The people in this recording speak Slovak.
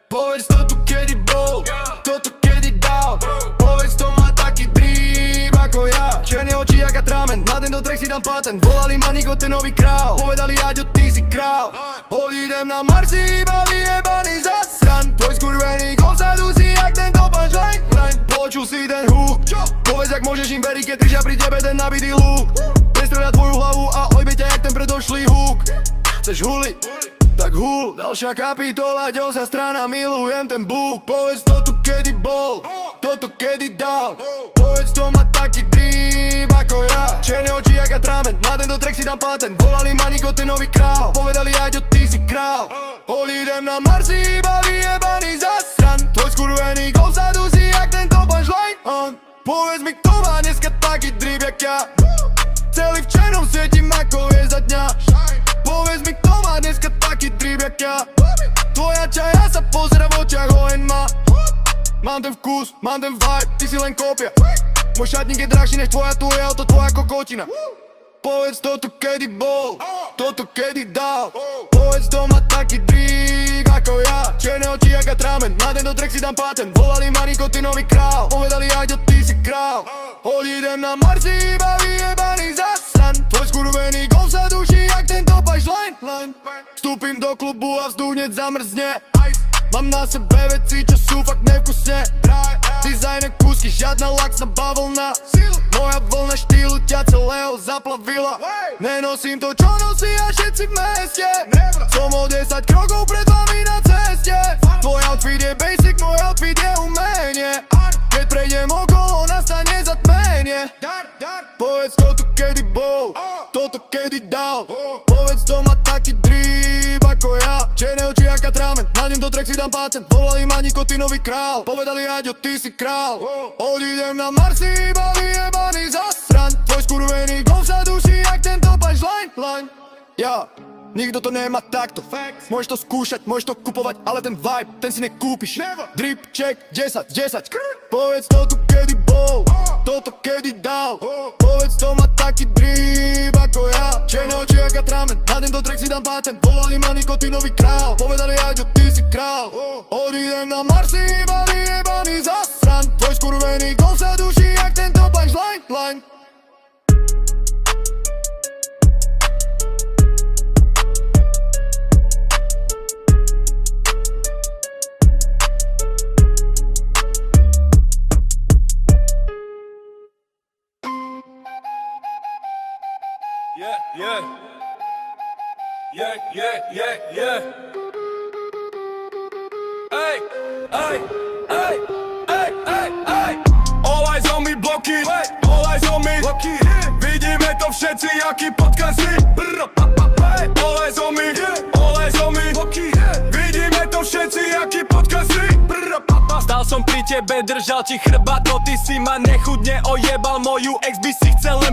Povedz to tu kedy bol, toto kedy dal. Povedz to má taký drím ako ja. Černé oči jak atrament, na tento track si dám patent. Volali ma nikotinový král, povedali Aďo, ty si král. Odídem na Marsi, iba vyjebaný zasran. Tvoj skurvený kosadu si jak tento punchline. Počul si ten hook, povedz jak môžeš im veriť, keď držia pri tebe ten nabitý lúk. Prestrieľa tvoju hlavu a ojbe ťa jak ten predošlý hook. Chceš huliť? Tak hul, ďalšia kapitola, ďalšia strana, milujem ten búk. Povedz to tu kedy bol, toto kedy dal. Povedz to má taký drím ako ja. Černé oči jak atrament, na tento track si dám patent. Volali ma nikotinový král, povedali Aďo, ty si král. Odídem na Marsi, iba vyjebaný zasran. Tvoj skurvený kosadu si jak tento punchline. Povedz mi, kto má dneska taký drím jak ja. Celý v černom svietím ako hviezda dňa. Povedz mi, kto má dneska taký drip jak ja. Tvoja čaja sa pozera v očiach oheň má. Mám ten vkus, mám ten vibe, ty si len kópia. Môj šatník je drahší než tvoja, tu je auto, tvoja kokotina. Povedz to tu kedy bol, toto kedy dal. Povedz to má taký drip ako ja. Černé oči jak atrament, na tento track si dám patent. Volali ma nikotinový král, povedali Aďo, ty si král. Odídem na Marsi, iba vyjebaný zasran. Tvoj skurvený golf sa duší jak tento punchline. Vstúpim do klubu a vzduch hneď zamrzne. Mám na sebe veci, čo sú fakt nevkusne. Dizajner kúsky, žiadna laxná bavlna. Moja vlna štýlu ťa celého zaplavila. Nenosím to, čo nosia všetci v meste. Som o 10 krokov pred vami na ceste. Tvoj outfit je basic, môj outfit je umenie. Keď prejdem okolo, nastane zatmenie. Povedz to tu kedy bol, toto kedy dal. Povedz to má taký drip ako ja. Černé oči jak atrament, na tento track si dám patent. Volali ma nikotinový král, povedali Aďo, ty si král. Odídem na Marsi, iba vyjebaný zasran. Tvoj skurvený golf sa duší jak tento punchline. Ja, nikto to nemá takto. Môžeš to skúšať, môžeš to kupovať, ale ten vibe, ten si nekúpiš. Drip check 10 z 10. Povedz to tu kedy bol, toto kedy dal. Povedz to má taký drip ako ja. Černé oči jak atrament, na tento track si dám patent. Volali ma nikotinový král, povedali Aďo, ty si král. Odídem na Marsi, iba vyjebaný zasran. Tvoj skurvený golf sa duší jak tento punchline. Yeah. Hey. All eyes on me, bloky. All eyes on me. Vidíme to všetci, aký podkazí. All eyes on me. All eyes on me. Vidíme to všetci, aký podkazí. Stal som pri tebe, držal ti chrbát, no ty si ma nechudne ojebal. Moju ex by si chcel len